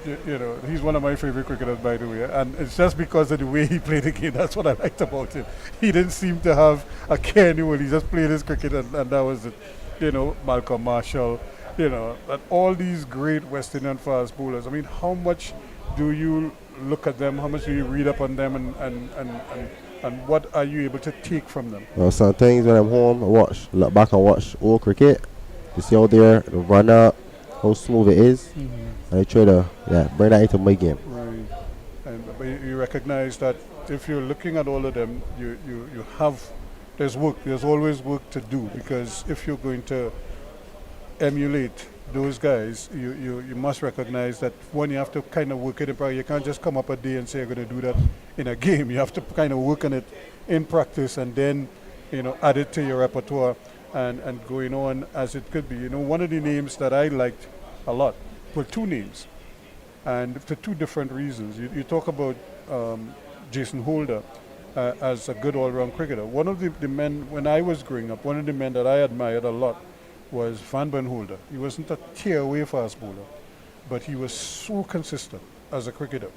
You know, he's one of my favorite cricketers, by the way, and it's just because of the way he played the game. That's what I liked about him. He didn't seem to have a care in the world. He just played his cricket, and that was it. You know, Malcolm Marshall, you know, and all these great West Indian fast bowlers. I mean, how much do you look at them? How much do you read up on them, and what are you able to take from them? Well, some things when I'm home, look back and watch old cricket. You see out there, the run up, how smooth it is, and I try to bring that into my game. Right. And but you recognize that if you're looking at all of them, you have, there's work. There's always work to do, because if you're going to emulate those guys, you must recognize that one, you have to kind of work it in practice. You can't just come up a day and say you're going to do that in a game. You have to kind of work on it in practice, and then, you know, add it to your repertoire and going on as it could be. You know, one of the names that I liked a lot were two names, and for two different reasons. You talk about Jason Holder as a good all-round cricketer. One of the men, when I was growing up, one of the men that I admired a lot was Van Holder. He wasn't a tear-away fast bowler, but he was so consistent as a cricketer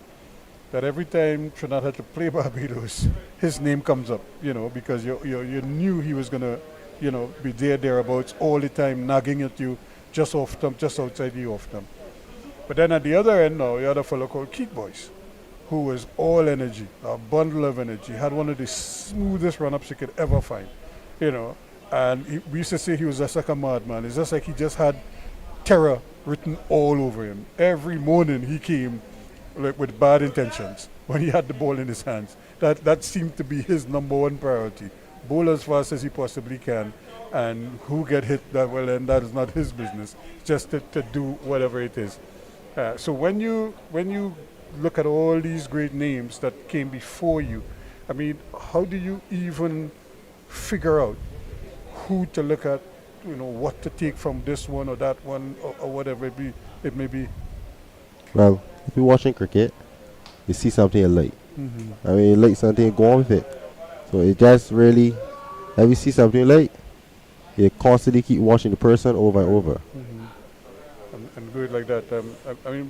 that every time Trinidad had to play Barbados, his name comes up, you know, because you knew he was going to, you know, be thereabouts all the time, nagging at you just off stump, just outside the off stump. But then at the other end now, you had a fellow called CWI Boys, who was all energy, a bundle of energy, had one of the smoothest run-ups you could ever find, you know. And we used to say he was just like a madman. It's just like he just had terror written all over him. Every morning he came like with bad intentions when he had the ball in his hands. That seemed to be his number one priority. Bowl as fast as he possibly can, and who get hit that well, and that is not his business. Just to do whatever it is. So when you look at all these great names that came before you, I mean, how do you even figure out who to look at, you know, what to take from this one or that one, or whatever it may be? Well, if you're watching cricket, you see something you like. I mean, you like something, you go on with it. So it just really, if you see something you like, you constantly keep watching the person over and over. And good like that. I mean,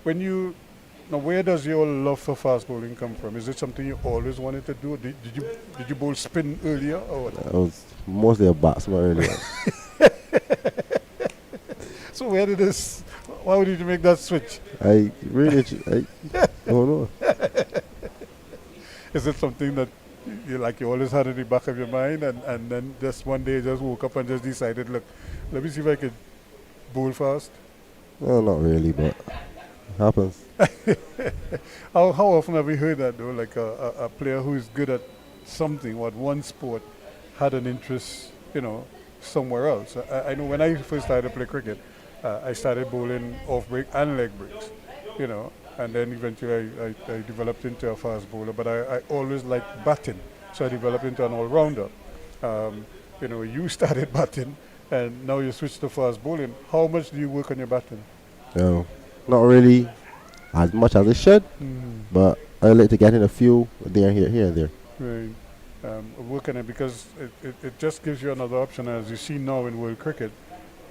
when you, now where does your love for fast bowling come from? Is it something you always wanted to do? Did you bowl spin earlier or what? I was mostly a batsman earlier. So where did this? Why did you make that switch? I really, I don't know. Is it something that you always had in the back of your mind, and then just one day you just woke up and just decided, look, let me see if I can bowl fast? No, not really, but it happens. How often have we heard that though? Like a player who is good at something, what one sport, had an interest, you know, somewhere else. I know when I first started to play cricket, I started bowling off break and leg breaks, you know, and then eventually I developed into a fast bowler. But I always liked batting, so I developed into an all-rounder. You know, you started batting, and now you switched to fast bowling. How much do you work on your batting? No, not really as much as it should, but I like to get in a few here and there. Right. Work on it because it just gives you another option. As you see now in world cricket,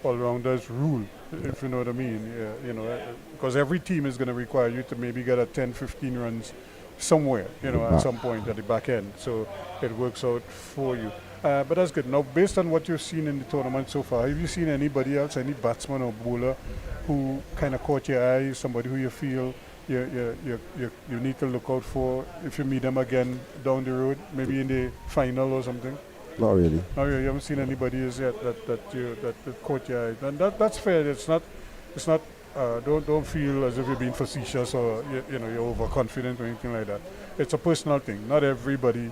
all-rounders rule, if you know what I mean. Yeah, you know, because every team is going to require you to maybe get a 10, 15 runs somewhere, you know, at some point at the back end. So it works out for you. But that's good. Now, based on what you've seen in the tournament so far, have you seen anybody else, any batsman or bowler who kind of caught your eye, somebody who you feel you need to look out for if you meet them again down the road, maybe in the final or something? Not really. No, you haven't seen anybody as yet that caught your eye, and that's fair. It's not. Don't feel as if you're being facetious or you know, you're overconfident or anything like that. It's a personal thing. Not everybody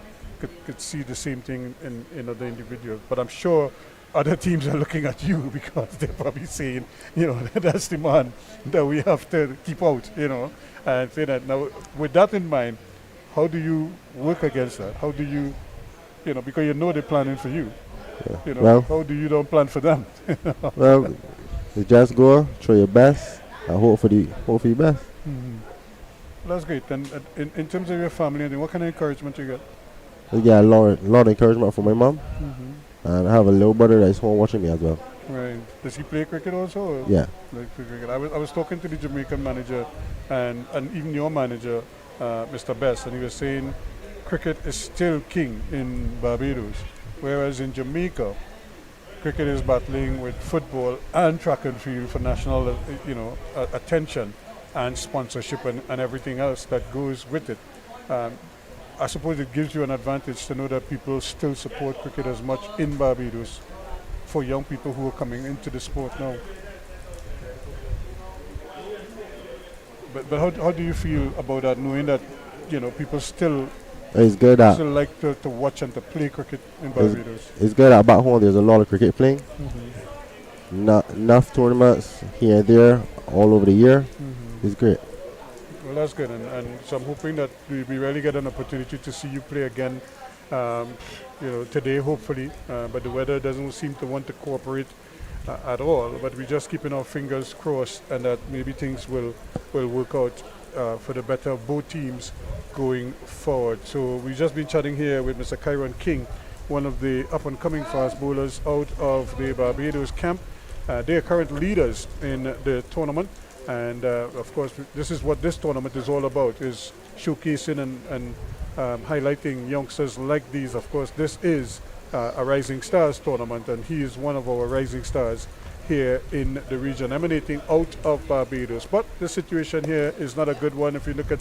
could see the same thing in other individuals, but I'm sure other teams are looking at you because they're probably saying, you know, that's the man that we have to keep out, you know, and say that. Now, with that in mind, how do you work against that? How do you, you know, because you know they're planning for you, you know, well, how do you don't plan for them? Well, you just go, try your best, and hope for the best. That's great. And in terms of your family, what kind of encouragement you get? I get a lot of encouragement from my mom, and I have a little brother that's home watching me as well. Right. Does he play cricket also? Or Yeah. like play cricket? I was talking to the Jamaican manager and even your manager, Mr. Best, and he was saying cricket is still king in Barbados, whereas in Jamaica, cricket is battling with football and track and field for national, attention and sponsorship and everything else that goes with it. I suppose it gives you an advantage to know that people still support cricket as much in Barbados for young people who are coming into the sport now. But how do you feel about that, knowing that people still It's good that like to watch and to play cricket in Barbados? it's good that back home there's a lot of cricket playing. Enough tournaments here and there all over the year. It's great. Well, that's good, and so I'm hoping that we really get an opportunity to see you play again, today hopefully, but the weather doesn't seem to want to cooperate at all, but we're just keeping our fingers crossed and that maybe things will work out for the better of both teams going forward. So we've just been chatting here with Mr. Kyron King, one of the up-and-coming fast bowlers out of the Barbados camp. They are current leaders in the tournament, and of course this is what this tournament is all about, is showcasing and highlighting youngsters like these. Of course, this is a Rising Stars tournament, and he is one of our rising stars here in the region, emanating out of Barbados. But the situation here is not a good one. If you look at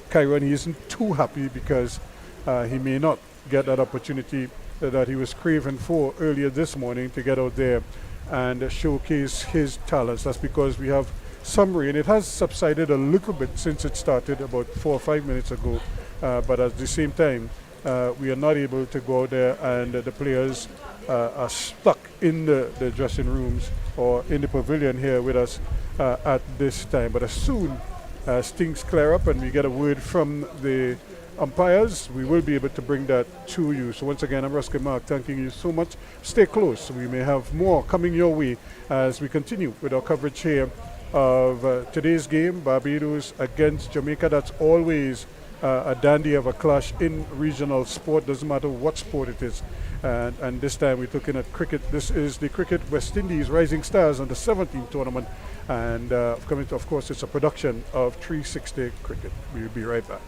Kyron, he isn't too happy because he may not get that opportunity that he was craving for earlier this morning to get out there and showcase his talents. That's because we have some rain. It has subsided a little bit since it started about 4 or 5 minutes ago, but at the same time, we are not able to go out there, and the players are stuck in the dressing rooms or in the pavilion here with us at this time. But as soon as things clear up and we get a word from the umpires, we will be able to bring that to you. So once again, I'm Ruskin Mark, thanking you so much. Stay close. We may have more coming your way as we continue with our coverage here of today's game, Barbados against Jamaica. That's always a dandy of a clash in regional sport, doesn't matter what sport it is. And this time we're looking at cricket. This is the Cricket West Indies Rising Stars under 17 tournament. And of course, it's a production of 360 Cricket. We'll be right back.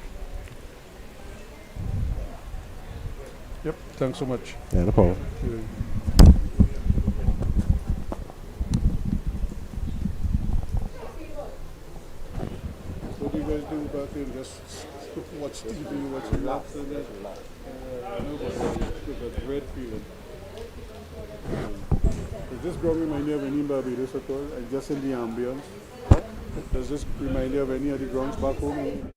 Yep, thanks so much. Yeah, no problem. What do you guys do back in? Just watch TV, watch laps and that? With a great feeling. Does this ground remind you of any Barbados at all? Just in the ambience? Does this remind you of any of the grounds back home?